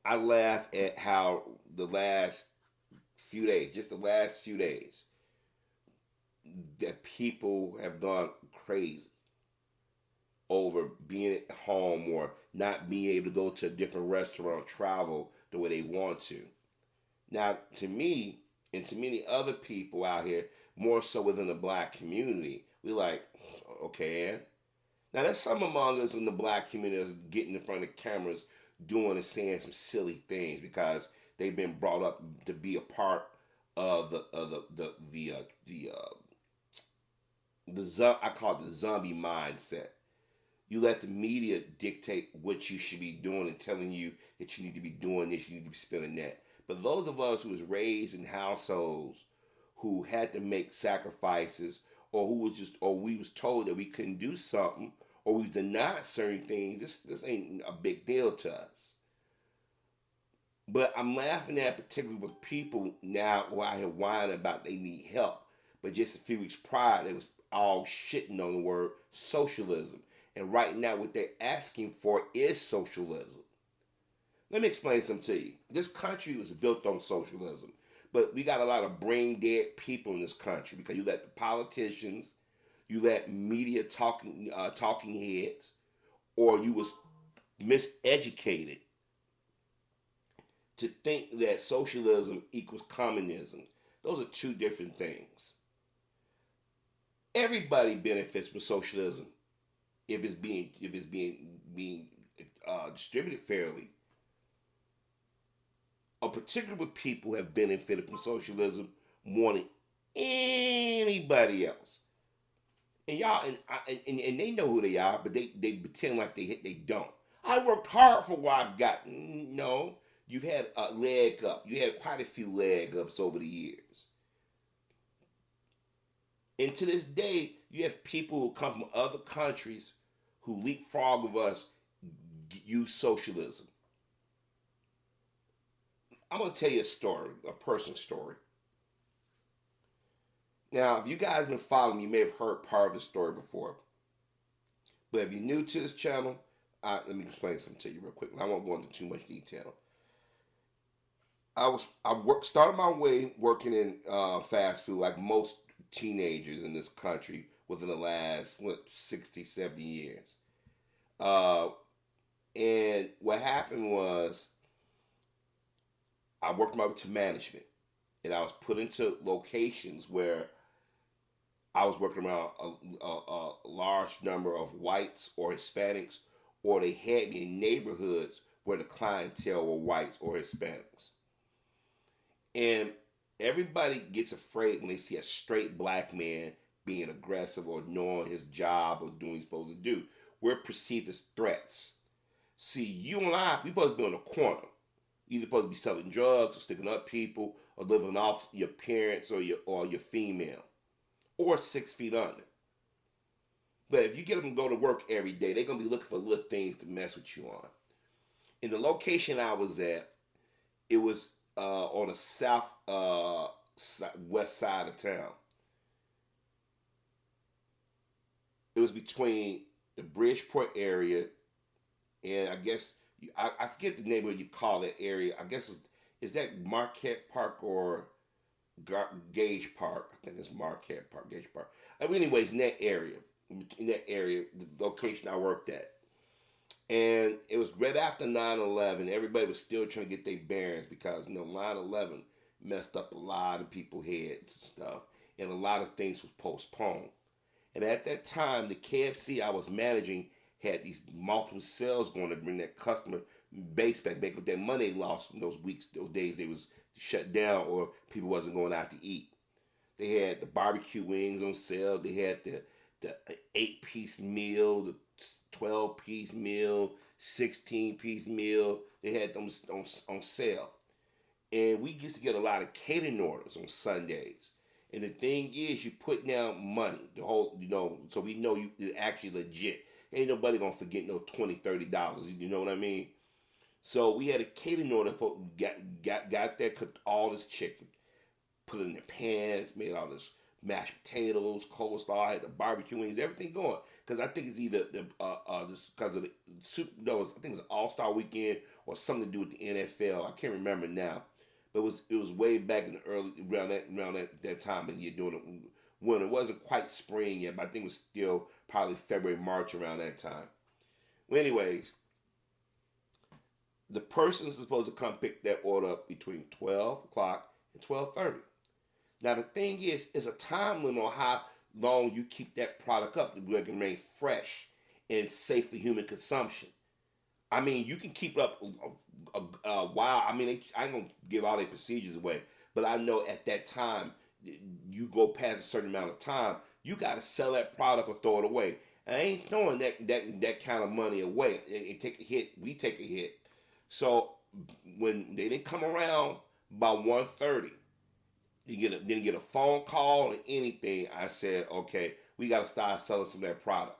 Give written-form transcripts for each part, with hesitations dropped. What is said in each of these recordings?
I laugh at how the last few days, just the last few days, that people have gone crazy over being at home or not being able to go to a different restaurant or travel the way they want to. Now, to me, and to many other people out here, more so within the black community, we like, okay, and now there's some among us in the black community that's getting in front of cameras doing and saying some silly things because they've been brought up to be a part of I call it the zombie mindset. You let the media dictate what you should be doing and telling you that you need to be doing this, you need to be spending that. But those of us who was raised in households who had to make sacrifices, or who was just, or we was told that we couldn't do something, or we was denied certain things, this ain't a big deal to us. But I'm laughing at particularly with people now who out here whining about they need help. But just a few weeks prior, they was all shitting on the word socialism. And right now, what they're asking for is socialism. Let me explain something to you. This country was built on socialism, but we got a lot of brain dead people in this country because you let the politicians, you let media talking heads, or you was miseducated to think that socialism equals communism. Those are two different things. Everybody benefits from socialism if it's being distributed fairly. A particular people have benefited from socialism more than anybody else. And y'all and they know who they are, but they pretend like they don't. I worked hard for what I've gotten. No, you've had a leg up. You had quite a few leg ups over the years. And to this day, you have people who come from other countries who leapfrog of us use socialism. I'm gonna tell you a story, a personal story. Now, if you guys have been following me, you may have heard part of the story before. But if you're new to this channel, let me explain something to you real quick. I won't go into too much detail. Started my way working in fast food like most teenagers in this country within the last 60, 70 years. Uh, and what happened was I worked my way to management, and I was put into locations where I was working around a large number of whites or Hispanics, or they had me in neighborhoods where the clientele were whites or Hispanics. And everybody gets afraid when they see a straight black man being aggressive or knowing his job or doing what he's supposed to do. We're perceived as threats. See, you and I, we supposed to be on the corner. Either supposed to be selling drugs or sticking up people or living off your parents or your female or 6 feet under. But if you get them to go to work every day, they're gonna be looking for little things to mess with you on. In the location I was at, it was on the south west side of town. It was between the Bridgeport area and I guess I forget the neighborhood you call that area. I guess is that Marquette Park or Gage Park? I think it's Marquette Park, Gage Park. Anyways, in that area, the location I worked at, and it was right after 9/11. Everybody was still trying to get their bearings because 9/11 messed up a lot of people's heads and stuff, and a lot of things was postponed. And at that time, the KFC I was managing had these multiple sales going to bring that customer base back with that money they lost in those weeks, those days they was shut down or people wasn't going out to eat. They had the barbecue wings on sale. They had the 8 piece meal, the 12 piece meal, 16 piece meal. They had them on sale. And we used to get a lot of catering orders on Sundays. And the thing is, you put down money, the whole, so we know you're actually legit. Ain't nobody gonna forget no $20, $30. You know what I mean? So we had a catering order for got there, cooked all this chicken, put it in the pans, made all this mashed potatoes, coleslaw, had the barbecue wings, everything going. because I think it's either this because of the Super. No, I think it was All Star Weekend or something to do with the NFL. I can't remember now, but it was way back in the early around that time and you're doing it when it wasn't quite spring yet, but I think it was still probably February March around that time. Well, anyways, the person is supposed to come pick that order up between 12 o'clock and 12:30. Now the thing is, it's a time limit on how long you keep that product up to be able to remain fresh and safe for human consumption. I mean, you can keep it up a while. I mean, I ain't gonna give all their procedures away, but I know at that time, you go past a certain amount of time, you got to sell that product or throw it away. I ain't throwing that kind of money away. And take a hit. We take a hit. So when they didn't come around by 1:30, didn't get a phone call or anything. I said, okay, we got to start selling some of that product.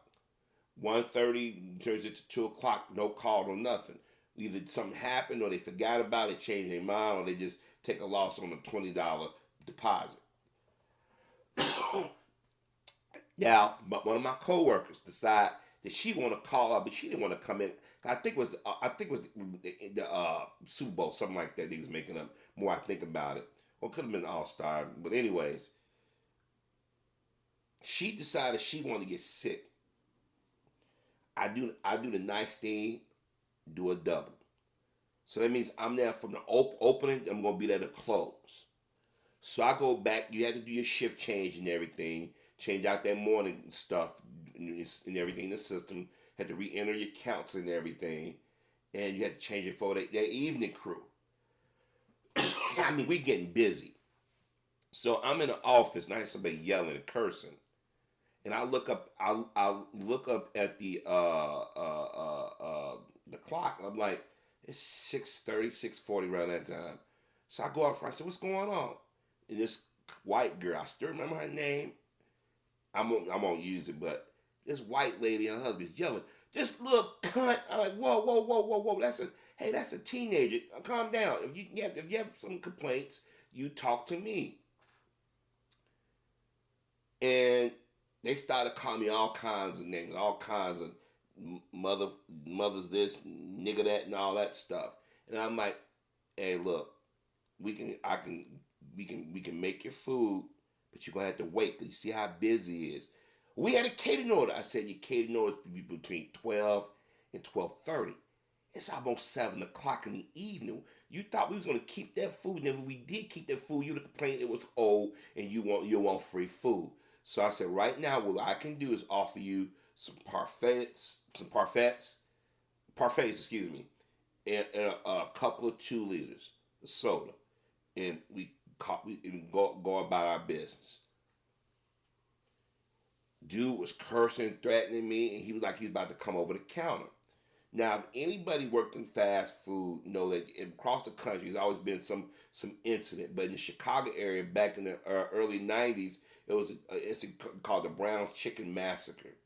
1:30 turns into 2 o'clock, no call, no nothing. Either something happened or they forgot about it, changed their mind, or they just take a loss on a $20 deposit. Now, one of my coworkers decided that she want to call up, but she didn't want to come in. I think it was the Super Bowl, something like that. They was making up. More I think about it, or it could have been All Star. But anyways, she decided she wanted to get sick. I do the nice thing, do a double. So that means I'm there from the opening. I'm gonna be there to close. So I go back. You had to do your shift change and everything. Change out that morning stuff and everything in the system. Had to re-enter your counts and everything, and you had to change it for that evening crew. I mean, we getting busy. So I'm in the office, and I hear somebody yelling and cursing, and I look up. I look up at the clock. And I'm like, it's 6:30, 6:40 around that time. So I go out front. I said, "What's going on?" And this white girl, I still remember her name. I won't use it, but this white lady and her husband's yelling, "This little cunt!" I'm like, "Whoa, whoa, whoa, whoa, whoa! That's a teenager. Calm down. If you have some complaints, you talk to me." And they started calling me all kinds of names, all kinds of mother, mother's this, nigga that, and all that stuff. And I'm like, "Hey, look, I can, we can make your food, but you're gonna have to wait because you see how busy it is." We had a catering order. I said your catering order is between 12 and 12:30. It's almost 7 o'clock in the evening. You thought we was gonna keep that food, and if we did keep that food, you'd complain it was old and you want free food. So I said, right now, what I can do is offer you parfaits, excuse me, and a couple of 2 liters of soda, and we go about our business. Dude was cursing, threatening me, and he was like he was about to come over the counter. Now, if anybody worked in fast food, know that across the country, there's always been some incident. But in the Chicago area, back in the early '90s, it was a incident called the Brown's Chicken Massacre.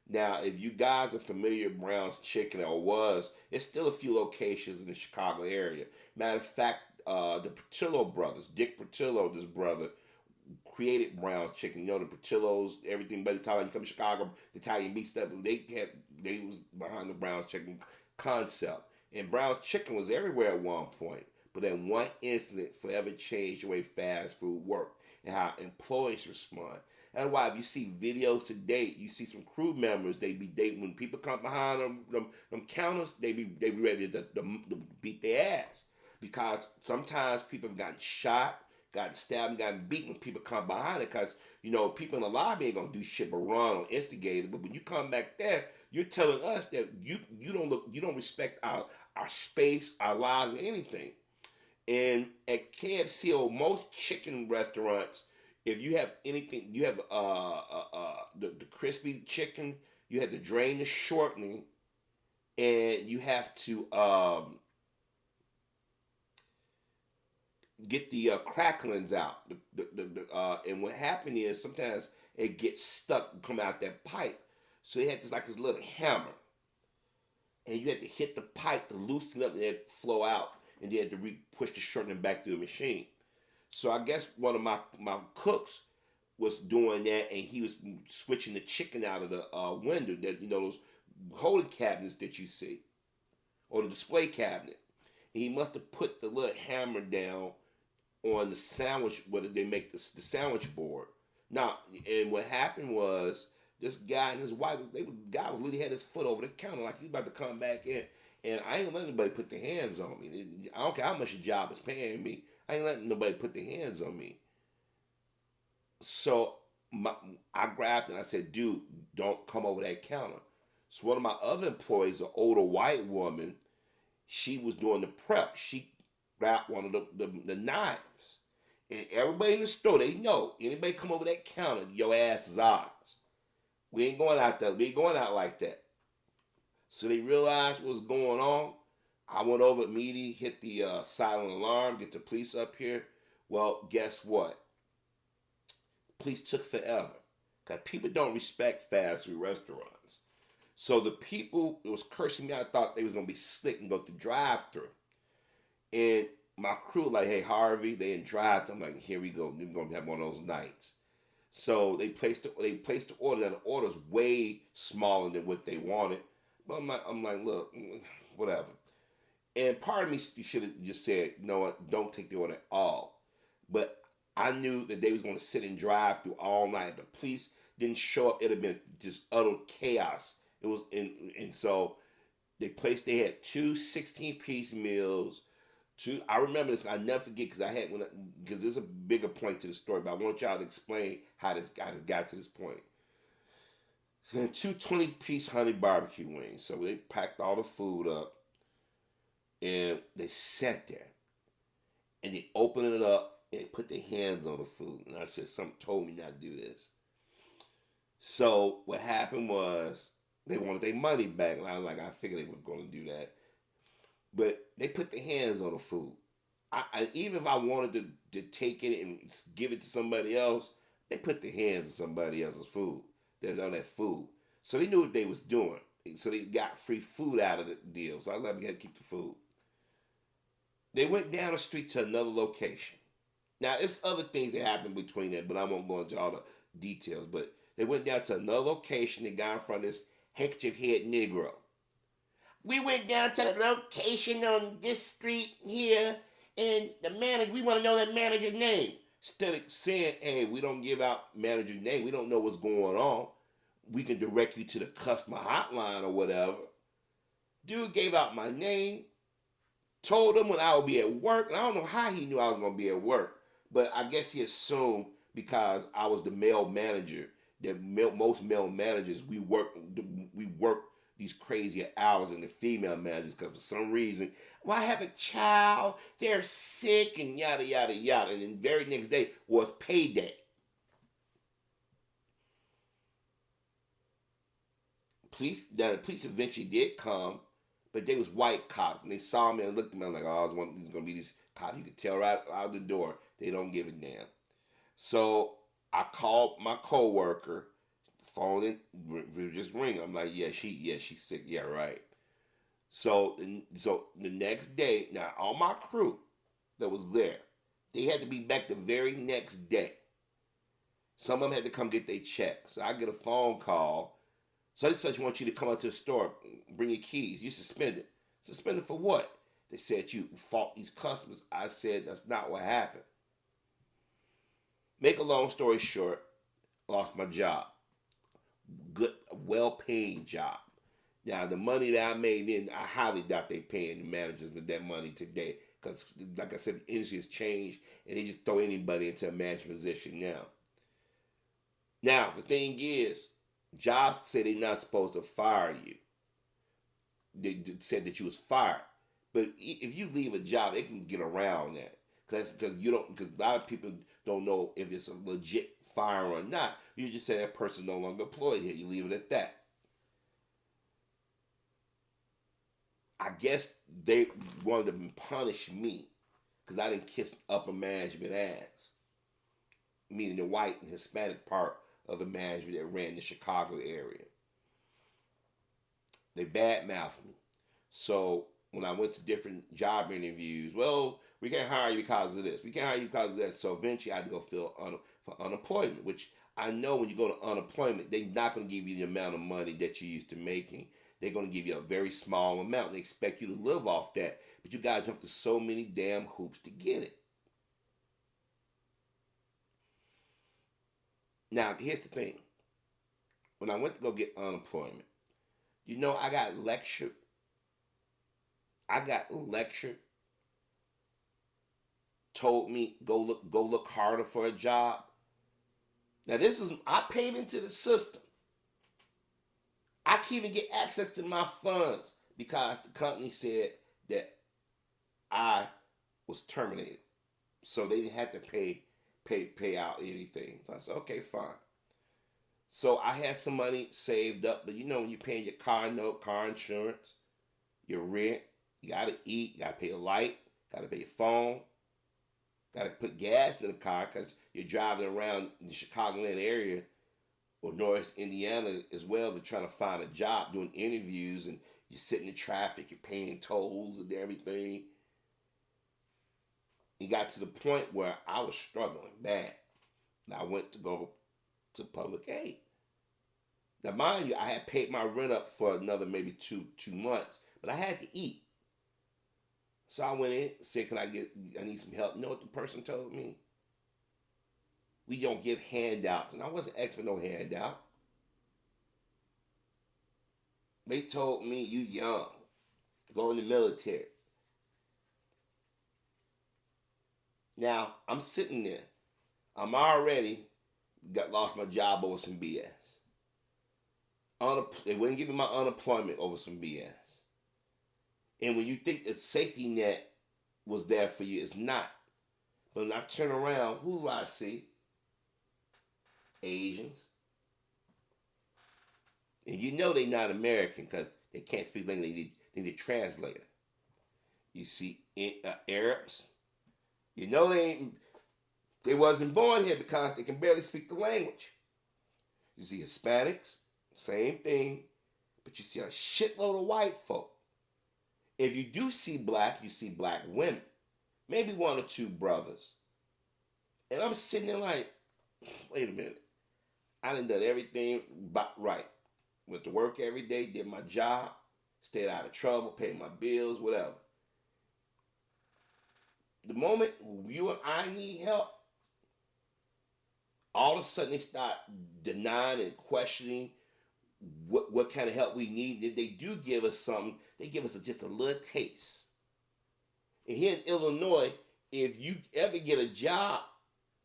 Now, if you guys are familiar with Brown's Chicken or was, it's still a few locations in the Chicago area. Matter of fact, the Portillo brothers, Dick Portillo, this brother, created Brown's Chicken. You know the Portillos, everything. By the time you come to Chicago, the Italian beef stuff, they was behind the Brown's Chicken concept. And Brown's Chicken was everywhere at one point. But then one incident forever changed the way fast food worked and how employees respond. That's why if you see videos today, you see some crew members. When people come behind them counters, they be ready to beat their ass because sometimes people have gotten shot, gotten stabbed, and gotten beaten when people come behind it because people in the lobby ain't gonna do shit but run or instigate it. But when you come back there, you're telling us that you don't respect our space, our lives, or anything. And at KFC or most chicken restaurants, if you have anything, you have the crispy chicken, you have to drain the shortening, and you have to get the cracklings out. And what happened is sometimes it gets stuck and come out that pipe. So they had this little hammer, and you had to hit the pipe to loosen it up and it flow out, and you had to push the shortening back through the machine. So I guess one of my cooks was doing that, and he was switching the chicken out of the window. That those holding cabinets that you see, or the display cabinet. And he must have put the little hammer down on the sandwich, where they make the sandwich board. Now, and what happened was this guy and his wife, guy was literally had his foot over the counter like he's about to come back in. And I ain't letting anybody put their hands on me. I don't care how much your job is paying me. I ain't letting nobody put their hands on me. So I grabbed it and I said, dude, don't come over that counter. So one of my other employees, an older white woman, she was doing the prep. She grabbed one of the knives. And everybody in the store, they know, anybody come over that counter, your ass is ours. We ain't going out there. We ain't going out like that. So they realized what was going on. I went over immediately, hit the silent alarm, get the police up here. Well, guess what? Police took forever. Because people don't respect fast food restaurants. So the people, it was cursing me. I thought they was going to be slick and go through drive-thru. And my crew like, hey, Harvey, they in drive-thru. I'm like, here we go. We're going to have one of those nights. So they placed the order. And the order's way smaller than what they wanted. But I'm like, look, whatever. And part of me should have just said, you know what, don't take the order at all. But I knew that they was going to sit and drive through all night. If the police didn't show up, it'd have been just utter chaos. It was, and so they had two 16-piece meals. I remember this. I never forget because there's a bigger point to the story, but I want y'all to explain how this got to this point. So two 20-piece honey barbecue wings. So they packed all the food up, and they sat there, and they opened it up and put their hands on the food. And I said, something told me not to do this. So what happened was they wanted their money back, and I was like, I figured they were going to do that. But they put their hands on the food. Even if I wanted to take it and give it to somebody else, they put their hands on somebody else's food. They're on that food. So they knew what they was doing. So they got free food out of the deal. So I let them get to keep the food. They went down the street to another location. Now, there's other things that happened between that, but I won't go into all the details. But they went down to another location. They got in front of this handkerchief head Negro. We went down to the location on this street here, and the manager, we want to know that manager's name. Instead of saying, hey, we don't give out manager's name, we don't know what's going on, we can direct you to the customer hotline or whatever. Dude gave out my name, told him when I would be at work, and I don't know how he knew I was going to be at work, but I guess he assumed because I was the male manager, that most male managers, we work these crazy hours than the female managers, because for some reason, well, I have a child, they're sick, and yada, yada, yada. And then the very next day was payday. The police eventually did come, but they was white cops, and they saw me and looked at me. I'm like, oh, these going to be these cops. You could tell right out the door, they don't give a damn. So I called my coworker. Phone in, just ring. I'm like, she's sick. Yeah, right. So the next day, now all my crew that was there, they had to be back the very next day. Some of them had to come get their check. So I get a phone call. Such and such want you to come out to the store, bring your keys. You suspended. Suspended for what? They said you fought these customers. I said that's not what happened. Make a long story short, lost my job. Good, well-paid job. Now, the money that I made then, I highly doubt they paying the managers with that money today. Because, like I said, the industry has changed, and they just throw anybody into a management position now. Now, the thing is, jobs say they're not supposed to fire you. They said that you was fired. But if you leave a job, they can get around that. Because a lot of people don't know if it's a legit fire or not. You just say that person no longer employed here. You leave it at that. I guess they wanted to punish me because I didn't kiss upper management ass, meaning the white and Hispanic part of the management that ran the Chicago area. They badmouthed me. So when I went to different job interviews, well, we can't hire you because of this. We can't hire you because of that. So eventually I had to go fill for unemployment, which I know when you go to unemployment, they're not going to give you the amount of money that you're used to making. They're going to give you a very small amount. They expect you to live off that, but you got to jump through so many damn hoops to get it. Now, here's the thing. When I went to go get unemployment, I got lectured. Told me go look harder for a job. Now I paid into the system. I can't even get access to my funds because the company said that I was terminated. So they didn't have to pay out anything. So I said, okay, fine. So I had some money saved up, but when you're paying your car note, car insurance, your rent, you gotta eat, you gotta pay a light, gotta pay your phone, gotta put gas in the car because you're driving around the Chicagoland area or North Indiana as well. They're trying to find a job, doing interviews, and you're sitting in traffic, you're paying tolls and everything. It got to the point where I was struggling bad. And I went to go to public aid. Now, mind you, I had paid my rent up for another maybe two months, but I had to eat. So I went in, said, I need some help. You know what the person told me? We don't give handouts. And I wasn't asking for no handout. They told me, you young, go in the military. Now, I'm sitting there. I'm already lost my job over some BS. They wouldn't give me my unemployment over some BS. And when you think the safety net was there for you, it's not. But when I turn around, who do I see? Asians. And they're not American because they can't speak language. They need a translator. You see Arabs. They wasn't born here because they can barely speak the language. You see Hispanics, same thing. But you see a shitload of white folk. If you do see black, you see black women. Maybe one or two brothers. And I'm sitting there like, wait a minute. I done everything right. Went to work every day, did my job, stayed out of trouble, paid my bills, whatever. The moment you and I need help, all of a sudden they start denying and questioning what kind of help we need. If they do give us something, they give us just a little taste. And here in Illinois, if you ever get a job,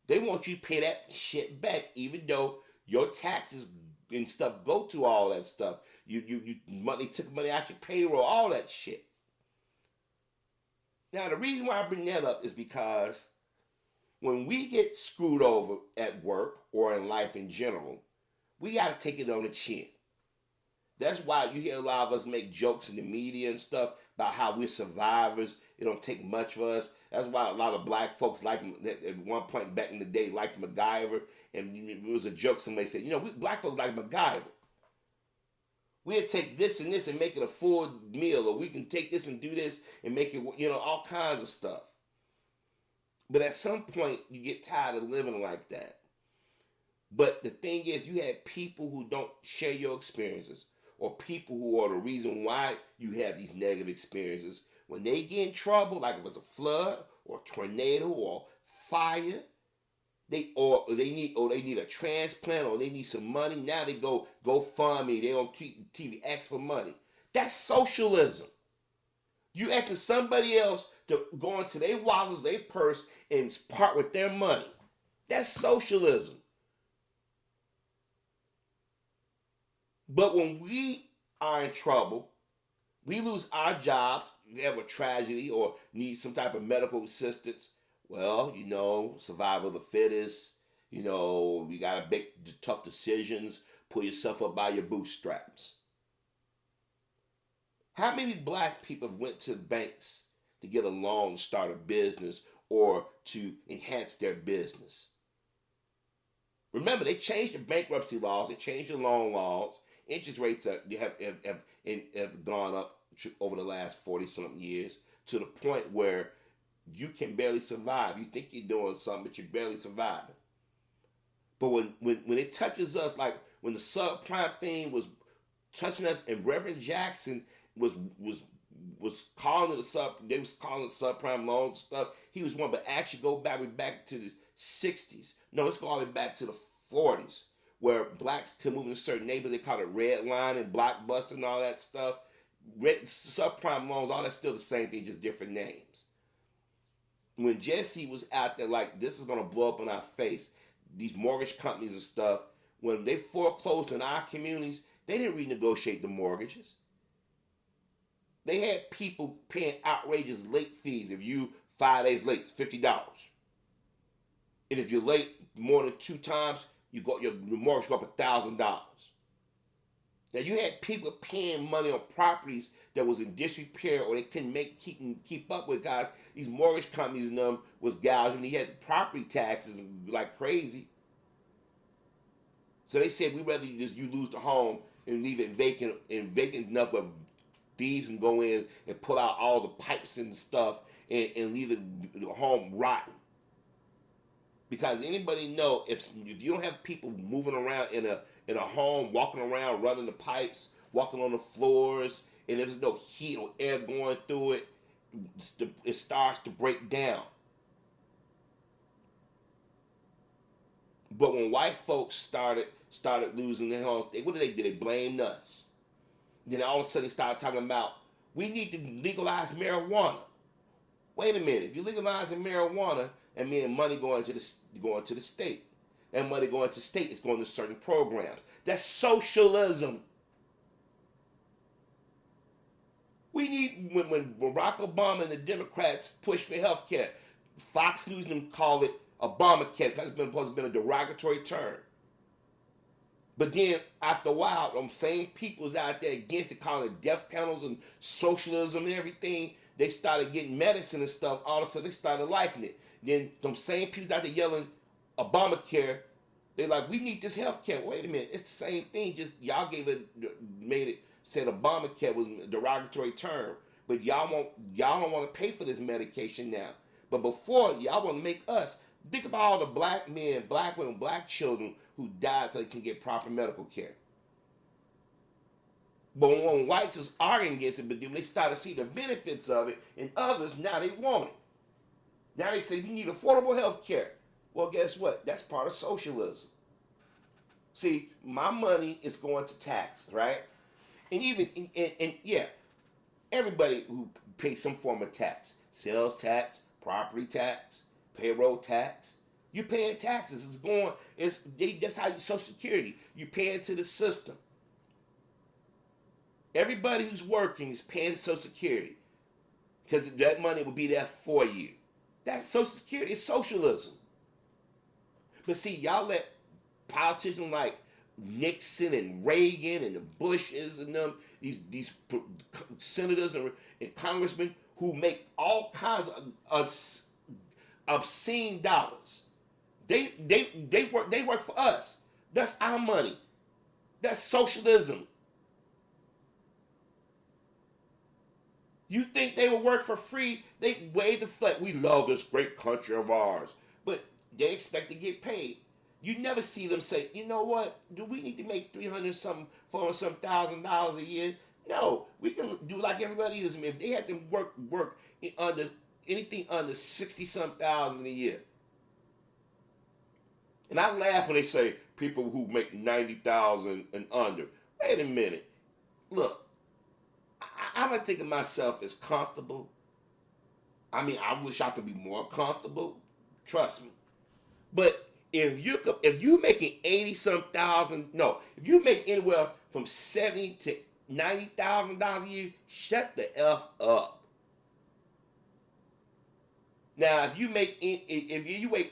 they want you to pay that shit back, even though your taxes and stuff go to all that stuff. They took money out your payroll, all that shit. Now, the reason why I bring that up is because when we get screwed over at work or in life in general, we got to take it on the chin. That's why you hear a lot of us make jokes in the media and stuff about how we're survivors. It don't take much for us. That's why a lot of black folks at one point back in the day liked MacGyver. And it was a joke. Somebody said, we black folks like MacGyver. We'll take this and this and make it a full meal. Or we can take this and do this and make it, all kinds of stuff. But at some point, you get tired of living like that. But the thing is, you have people who don't share your experiences, or people who are the reason why you have these negative experiences. When they get in trouble, like if it's a flood or a tornado or fire, they need a transplant, or they need some money. Now they go fund me. They on TV ask for money. That's socialism. You asking somebody else to go into their wallets, their purse, and part with their money. That's socialism. But when we are in trouble, we lose our jobs, we have a tragedy or need some type of medical assistance. Well, survival of the fittest. We got to make tough decisions, pull yourself up by your bootstraps. How many black people went to banks to get a loan to start a business or to enhance their business? Remember, they changed the bankruptcy laws, they changed the loan laws. Interest rates have gone up over the last 40-something years to the point where you can barely survive. You think you're doing something, but you're barely surviving. But when it touches us, like when the subprime thing was touching us, and Reverend Jackson was was was calling it they was calling it subprime loans and stuff. He was one, but actually go back to the '60s. No, let's go all the way back to the '40s, where blacks could move in a certain neighborhood. They called it red line and blockbuster and all that stuff. Subprime loans, all that's still the same thing, just different names. When Jesse was out there like, this is gonna blow up in our face, these mortgage companies and stuff, when they foreclosed in our communities, they didn't renegotiate the mortgages. They had people paying outrageous late fees. If you 5 days late, $50. And if you're late more than 2 times, you got your mortgage go up $1,000. Now you had people paying money on properties that was in disrepair, or they couldn't keep up with, guys. These mortgage companies and them was gouging. They had property taxes like crazy. So they said, we'd rather you lose the home and leave it vacant enough where thieves can go in and pull out all the pipes and stuff and leave the home rotten. Because anybody know, if you don't have people moving around in a home, walking around, running the pipes, walking on the floors, and there's no heat or air going through it, it starts to break down. But when white folks started losing their homes, what did they do? They blamed us. Then all of a sudden they started talking about, we need to legalize marijuana. Wait a minute, if you're legalizing marijuana, and meaning money going to the state, and money going to the state is going to certain programs. That's socialism. We need, when Barack Obama and the Democrats pushed for health care, Fox News and them called it Obamacare because it's been a derogatory term. But then after a while, them same people's out there against it, calling it death panels and socialism and everything. They started getting medicine and stuff. All of a sudden, they started liking it. Then them same people out there yelling Obamacare. They're like, we need this health care. Wait a minute, it's the same thing. Just y'all said Obamacare was a derogatory term, but y'all don't want to pay for this medication now. But before, y'all want to make us. Think about all the black men, black women, black children who died because they can get proper medical care. But when whites was arguing against it, but then they started to see the benefits of it, and others, now they want it. Now they say, we need affordable health care. Well, guess what? That's part of socialism. See, my money is going to taxes, right? And even, yeah, everybody who pays some form of tax, sales tax, property tax, payroll tax, you're paying taxes. That's how you, Social Security, you pay into the system. Everybody who's working is paying Social Security because that money will be there for you. That's Social Security. It's socialism. But see, y'all let politicians like Nixon and Reagan and the Bushes and them, these senators and congressmen who make all kinds of obscene dollars. They work for us. That's our money. That's socialism. You think they will work for free? They wave the flag. We love this great country of ours. But they expect to get paid. You never see them say, you know what? Do we need to make $400,000 a year? No, we can do like everybody else. I mean, if they had to work under anything under 60-some thousand a year. And I laugh when they say people who make 90,000 and under. Wait a minute. Look. I don't think of myself as comfortable. I mean, I wish I could be more comfortable. Trust me. But if you making 80-some thousand, no, if you make anywhere from $70,000 to $90,000 a year, shut the F up. Now, if you make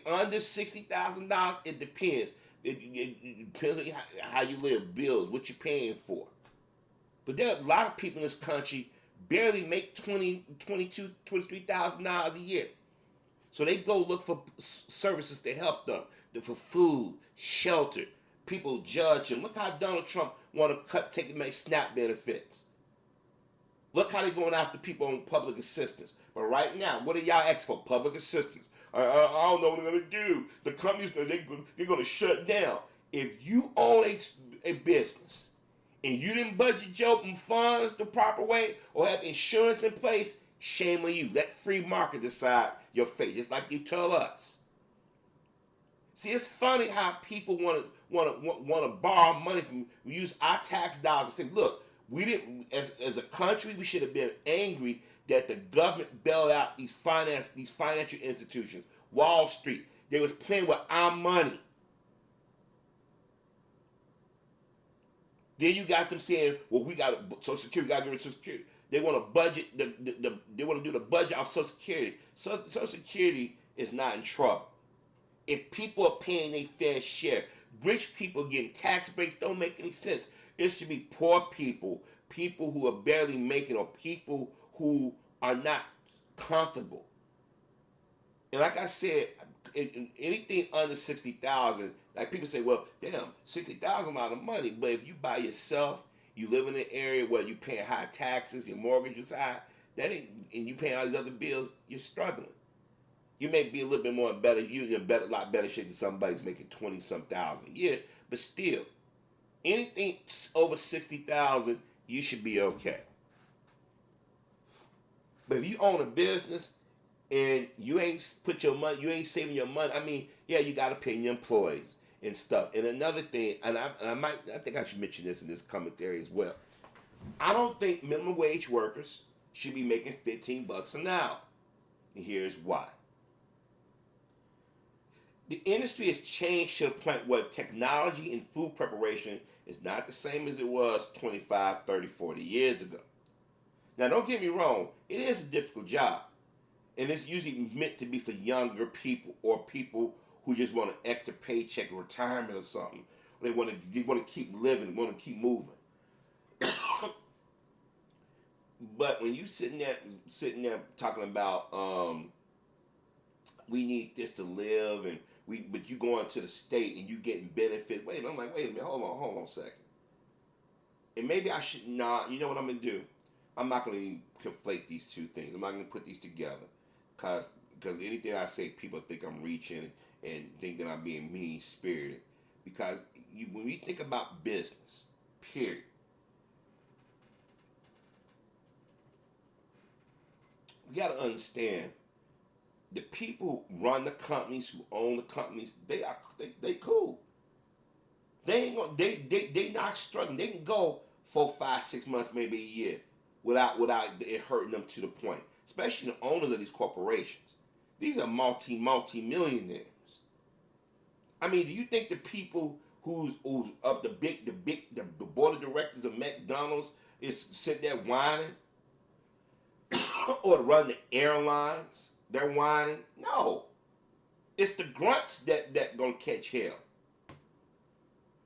under $60,000, it depends. It depends on how you live, bills, what you're paying for. But there are a lot of people in this country barely make $22,000, $23,000 a year. So they go look for services to help them, for food, shelter. People judge them. Look how Donald Trump want to take SNAP benefits. Look how they're going after people on public assistance. But right now, what are y'all asking for? Public assistance. I don't know what they're gonna do. The companies they're gonna shut down. If you own a business and you didn't budget your funds the proper way or have insurance in place, shame on you. Let free market decide your fate, just like you tell us. See, it's funny how people want to borrow money from. We use our tax dollars and say, look, we didn't as a country we should have been angry that the government bailed out these financial institutions, Wall Street. They was playing with our money. Then you got them saying, well, we got Social Security, we got to get rid of Social Security. They want to budget they want to do the budget off Social Security. Social Security is not in trouble. If people are paying their fair share, rich people getting tax breaks don't make any sense. It should be poor people, people who are barely making, or people who are not comfortable. And like I said, anything under 60,000, like people say, well, damn, 60,000 a lot of money. But if you by yourself, you live in an area where you paying high taxes, your mortgage is high, that ain't, and you paying all these other bills, you're struggling. You may be a little bit more better. You're in a lot better shape than somebody who's making 20-some thousand a year. But still, anything over 60,000, you should be okay. But if you own a business and you ain't put your money, you ain't saving your money. I mean, yeah, you got to pay your employees and stuff. And another thing, and I think I should mention this in this commentary as well. I don't think minimum wage workers should be making $15 an hour. And here's why. The industry has changed to the point where technology and food preparation is not the same as it was 25, 30, 40 years ago. Now, don't get me wrong, it is a difficult job. And it's usually meant to be for younger people or people who just want an extra paycheck or retirement or something. They want to keep living, want to keep moving. But when you sitting there talking about we need this to live, and but you going to the state and you getting benefits. Wait, I'm like, wait a minute, hold on a second. And maybe I should not. You know what I'm gonna do? I'm not gonna conflate these two things. I'm not gonna put these together, because anything I say, people think I'm reaching and think that I'm being mean spirited. Because when we think about business, period, we gotta understand. The people who run the companies, who own the companies, they cool. They ain't gonna, they not struggling. They can go 4, 5, 6 months, maybe a year, without it hurting them to the point. Especially the owners of these corporations. These are multi-millionaires. I mean, do you think the people who's up the board of directors of McDonald's is sitting there whining, or run the airlines? They're whining? No. It's the grunts that gonna catch hell.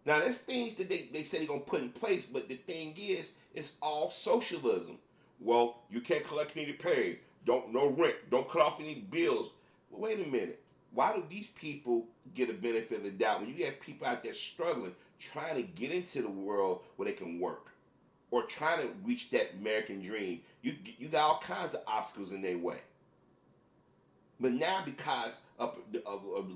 Now, there's things that they say they're gonna put in place, but the thing is, it's all socialism. Well, you can't collect any pay. No rent. Don't cut off any bills. Well, wait a minute. Why do these people get a benefit of the doubt when you have people out there struggling, trying to get into the world where they can work, or trying to reach that American dream? You got all kinds of obstacles in their way. But now, because a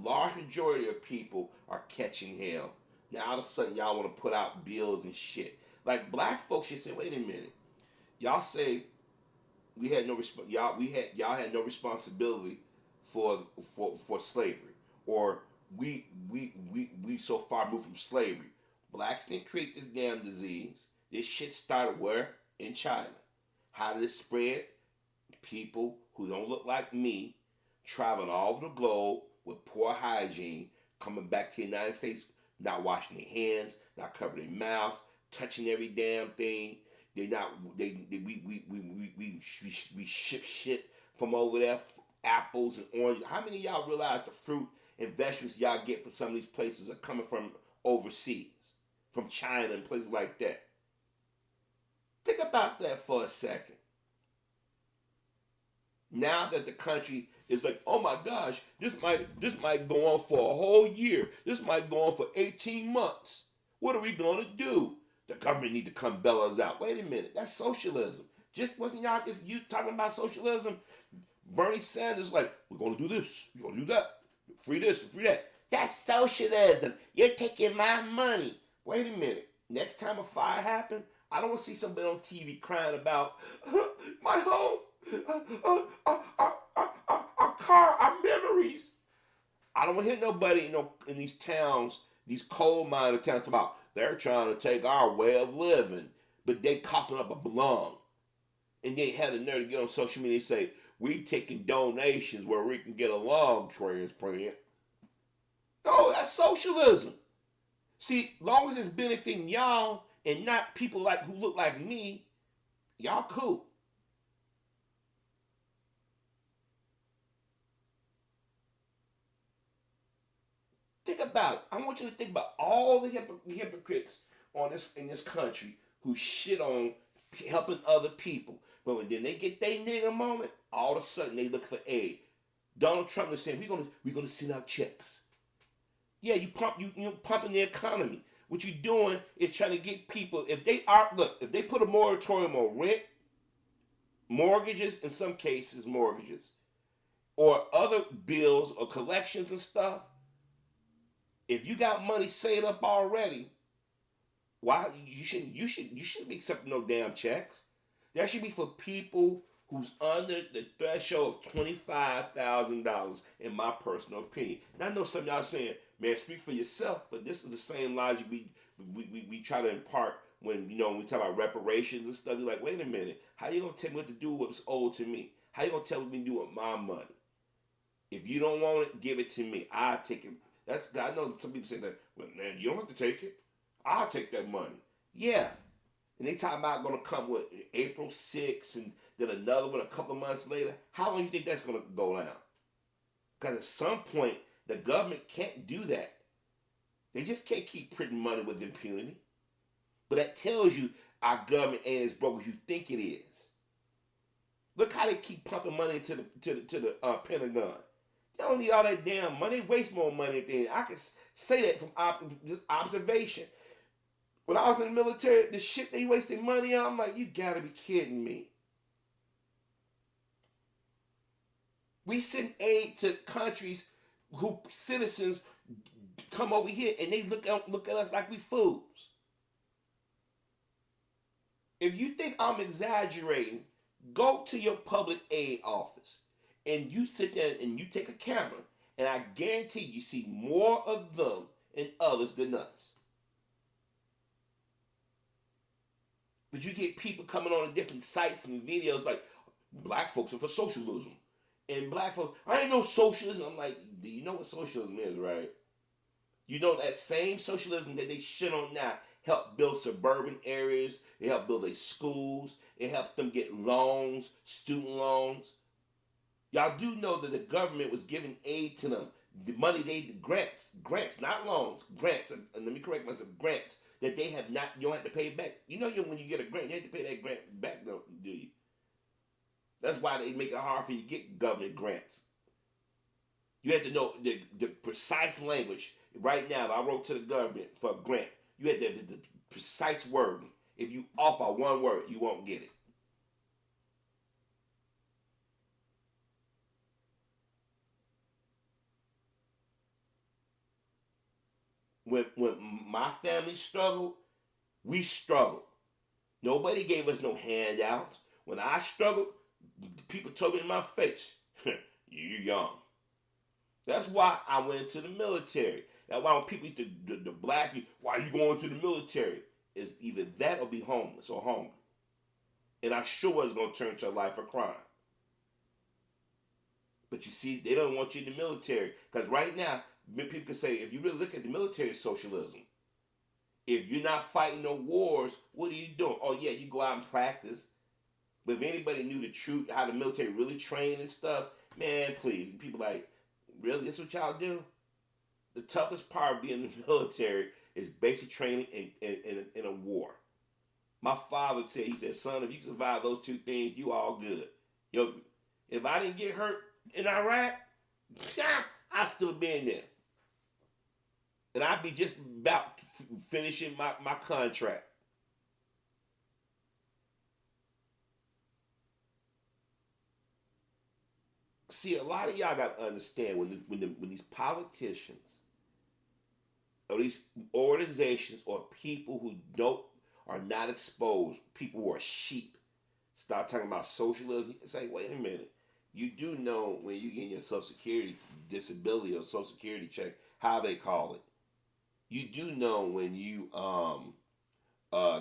large majority of people are catching hell, now all of a sudden y'all want to put out bills and shit. Like, black folks should say, wait a minute. Y'all say we had no y'all had no responsibility for slavery, or we so far moved from slavery. Blacks didn't create this damn disease. This shit started where? In China. How did it spread? People who don't look like me, traveling all over the globe with poor hygiene, coming back to the United States, not washing their hands, not covering their mouths, touching every damn thing. We ship shit from over there, apples and oranges. How many of y'all realize the fruit and vegetables y'all get from some of these places are coming from overseas, from China and places like that? Think about that for a second. Now that the country is like, oh my gosh, this might go on for a whole year. This might go on for 18 months. What are we gonna do? The government need to come bail us out. Wait a minute, that's socialism. Just wasn't y'all just you talking about socialism Bernie Sanders like, we're gonna do this, we're gonna do that, free this, free that. That's socialism. You're taking my money. Wait a minute. Next time a fire happens, I don't want to see somebody on TV crying about my home, our car, our memories. I don't want to hear nobody in these towns, these coal miner towns, about they're trying to take our way of living, but they coughing up a lung. And they had the nerve to get on social media and say, we taking donations where we can get a lung transplant. No, that's socialism. See, long as it's benefiting y'all and not people like who look like me, y'all cool. Think about it. I want you to think about all the hypocrites in this country who shit on helping other people. But when then they get their nigga moment, all of a sudden they look for aid. Donald Trump is saying we're gonna send out checks. Yeah, you pumping the economy. What you're doing is trying to get people, if they put a moratorium on rent, mortgages, in some cases mortgages, or other bills or collections and stuff, if you got money saved up already, why you shouldn't be accepting no damn checks. That should be for people who's under the threshold of $25,000, in my personal opinion. Now I know some of y'all saying, man, speak for yourself, but this is the same logic we try to impart when we talk about reparations and stuff. You're like, wait a minute, how you gonna tell me what to do with what's owed to me? How you gonna tell me what to do with my money? If you don't want it, give it to me. I'll take it. I know some people say that, well, man, you don't have to take it. I'll take that money. Yeah. And they talking about going to come with April 6th and then another one a couple of months later. How long do you think that's going to go down? Because at some point, the government can't do that. They just can't keep printing money with impunity. But that tells you our government ain't as broke as you think it is. Look how they keep pumping money to the Pentagon. They don't need all that damn money. They waste more money than I can say that from observation. When I was in the military, the shit they wasted money on, I'm like, you gotta be kidding me. We send aid to countries who citizens come over here and they look at us like we fools. If you think I'm exaggerating, go to your public aid office and you sit there and you take a camera, and I guarantee you see more of them and others than us. But you get people coming on different sites and videos like, black folks are for socialism. And black folks, I ain't no socialism. I'm like, do you know what socialism is, right? You know that same socialism that they shit on now helped build suburban areas. It helped build their schools. It helped them get loans, student loans. Y'all do know that the government was giving aid to them. The money grants, not loans, grants. And let me correct myself, grants that they have not, you don't have to pay back. You know, when you get a grant, you have to pay that grant back, do you? That's why they make it hard for you to get government grants. You have to know the precise language. Right now, if I wrote to the government for a grant, you have to have the precise word. If you off by one word, you won't get it. When my family struggled, we struggled. Nobody gave us no handouts. When I struggled, people told me in my face, you young. That's why I went to the military. That's why when people used to blast me, why are you going to the military? It's either that or be homeless or hungry. And I sure was going to turn to a life of crime. But you see, they don't want you in the military. Because right now, people can say, if you really look at the military, it's socialism. If you're not fighting no wars, what are you doing? Oh yeah, you go out and practice. But if anybody knew the truth, how the military really trained and stuff, man, please. And people like, really? This what y'all do? The toughest part of being in the military is basic training in a war. My father said, he said, son, if you survive those two things, you all good. Yo, if I didn't get hurt in Iraq, I'd still be in there. And I'd be just about finishing my contract. See, a lot of y'all got to understand when these politicians or these organizations or people who don't are not exposed, people who are sheep, start talking about socialism. It's like, wait a minute. You do know when you get your Social Security disability or Social Security check, how they call it. You do know when you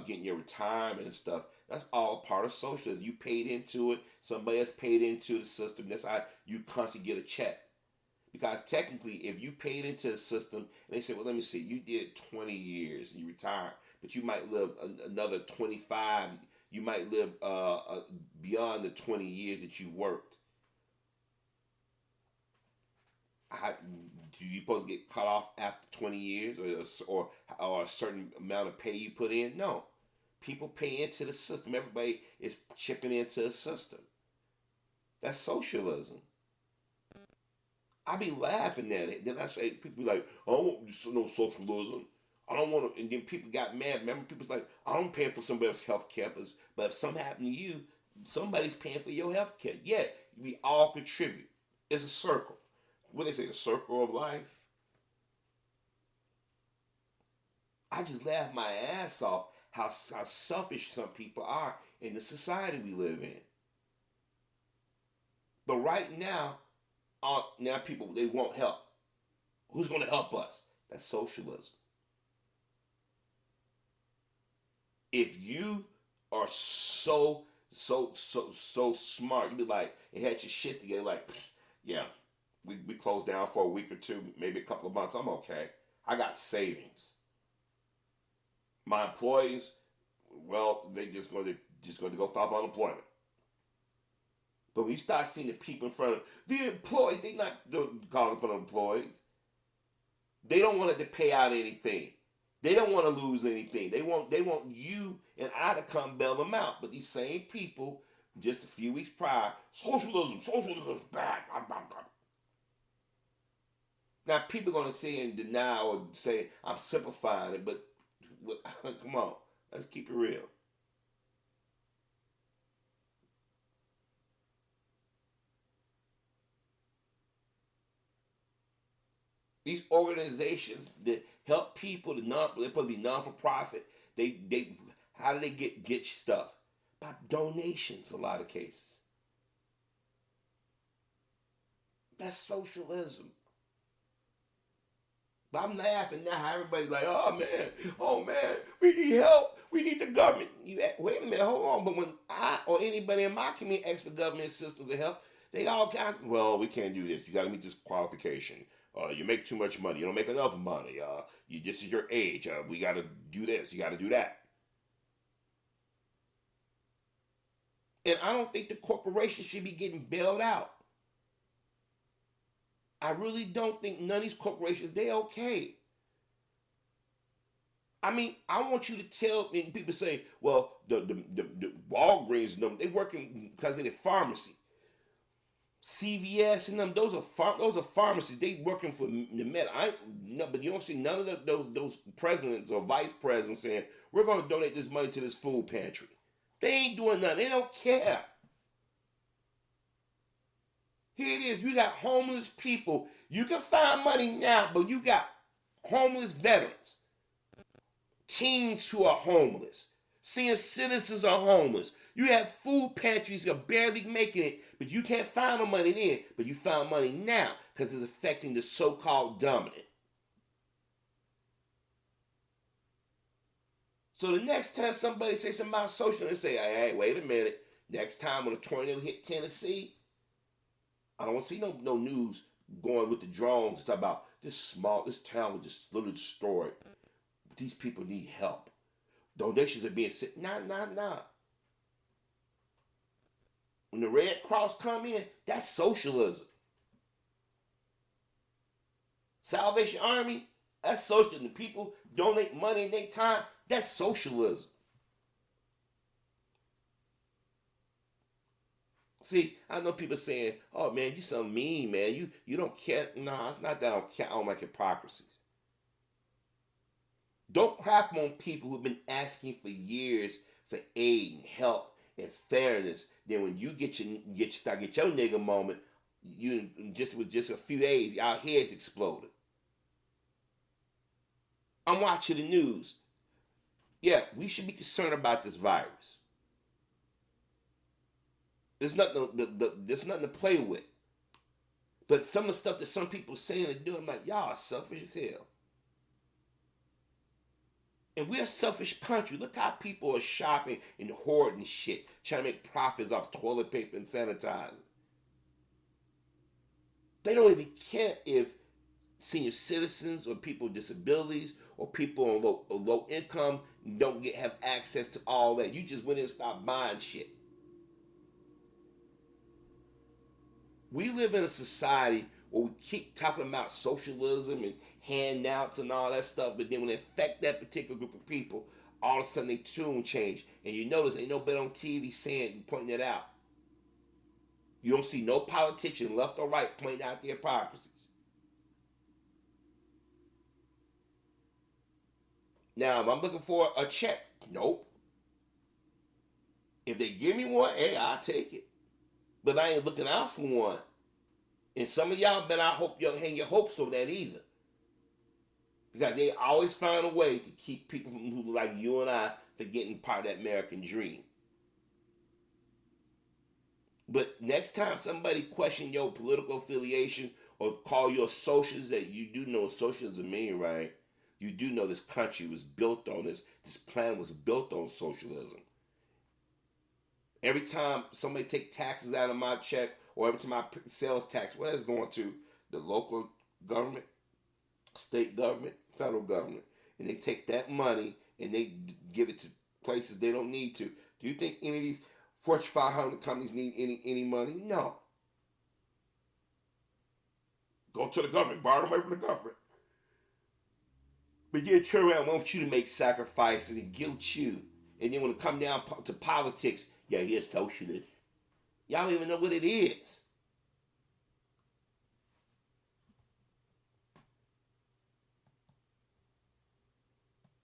getting your retirement and stuff. That's all part of socialism. You paid into it. Somebody else paid into the system. That's how you constantly get a check. Because technically, if you paid into the system and they say, well, let me see, you did 20 years and you retired, but you might live another 25. You might live beyond the 20 years that you've worked. How, do you supposed to get cut off after 20 years or a certain amount of pay you put in? No. People pay into the system. Everybody is chipping into the system. That's socialism. I be laughing at it. Then I say, people be like, I don't want no socialism. I don't want to. And then people got mad. Remember, people's like, I don't pay for somebody else's health care. But if something happened to you, somebody's paying for your health care. Yeah, we all contribute. It's a circle. What they say, the circle of life. I just laugh my ass off how selfish some people are in the society we live in. But right now, now people, they want help. Who's going to help us? That's socialism. If you are so smart, you be like, you had your shit together, like, yeah, we closed down for a week or two, maybe a couple of months. I'm okay. I got savings. My employees, well, they just going to go file for unemployment. But when you start seeing the people in front of the employees, they not calling for the employees. They don't want to pay out anything. They don't want to lose anything. They want you and I to come bail them out. But these same people, just a few weeks prior, socialism's back. Now people are going to say and deny or say I'm simplifying it, but come on, let's keep it real. These organizations that help people, they're supposed to be non for profit. They how do they get stuff? By donations, a lot of cases. That's socialism. But I'm laughing now how everybody's like, oh man, we need help. We need the government. Wait a minute, hold on. But when I or anybody in my community asks for government assistance or help, they all kinds of, well, we can't do this. You got to meet this qualification. You make too much money. You don't make enough money. This is your age. We got to do this. You got to do that. And I don't think the corporation should be getting bailed out. I really don't think none of these corporations, they okay. I mean, I want you to tell me, people say, well, the Walgreens, they working because of the pharmacy. CVS and them, those are pharmacies. They working for the med. But you don't see none of those presidents or vice presidents saying we're going to donate this money to this food pantry. They ain't doing nothing. They don't care. Here it is. You got homeless people. You can find money now, but you got homeless veterans, teens who are homeless, senior citizens are homeless. You have food pantries that are barely making it, but you can't find the money then. But you found money now because it's affecting the so-called dominant. So the next time somebody says something about social, they say, hey, wait a minute. Next time when a tornado hit Tennessee, I don't want to see no news going with the drones to talk about this town was just literally destroyed. These people need help. Donations are being sent. Nah. When the Red Cross come in, that's socialism. Salvation Army, that's socialism. The people donate money in their time, that's socialism. See, I know people saying, oh man, you so mean, man. You don't care. No, it's not that I don't care. I don't like hypocrisies. Don't crap on people who've been asking for years for aid and help and fairness. Then when you get your nigga moment, You just with just a few days, our heads exploded. I'm watching the news. Yeah, we should be concerned about this virus. There's nothing to play with. But some of the stuff that some people are saying and doing, I'm like, y'all are selfish as hell. And we're a selfish country. Look how people are shopping and hoarding shit, trying to make profits off toilet paper and sanitizer. They don't even care if senior citizens or people with disabilities or people on low income don't have access to all that. You just went in and stopped buying shit. We live in a society where we keep talking about socialism and handouts and all that stuff, but then when it affect that particular group of people, all of a sudden they tune change. And you notice ain't nobody on TV saying, pointing it out. You don't see no politician, left or right, pointing out the hypocrisies. Now, if I'm looking for a check, nope. If they give me one, hey, I'll take it. But I ain't looking out for one. And some of y'all better I hope you don't hang your hopes on that either. Because they always find a way to keep people who like you and I from getting part of that American dream. But next time somebody question your political affiliation or call you a socialist, that you do know what socialism mean, right? You do know this country was built on this planet was built on socialism. Every time somebody take taxes out of my check, or every time I sales tax, what is going to the local government, state government, federal government, and they take that money and they give it to places they don't need to. Do you think any of these Fortune 500 companies need any money? No. Go to the government, borrow money from the government. But you turn around, want you to make sacrifices and guilt you. And then when it come down to politics, yeah, he's socialist. Y'all don't even know what it is.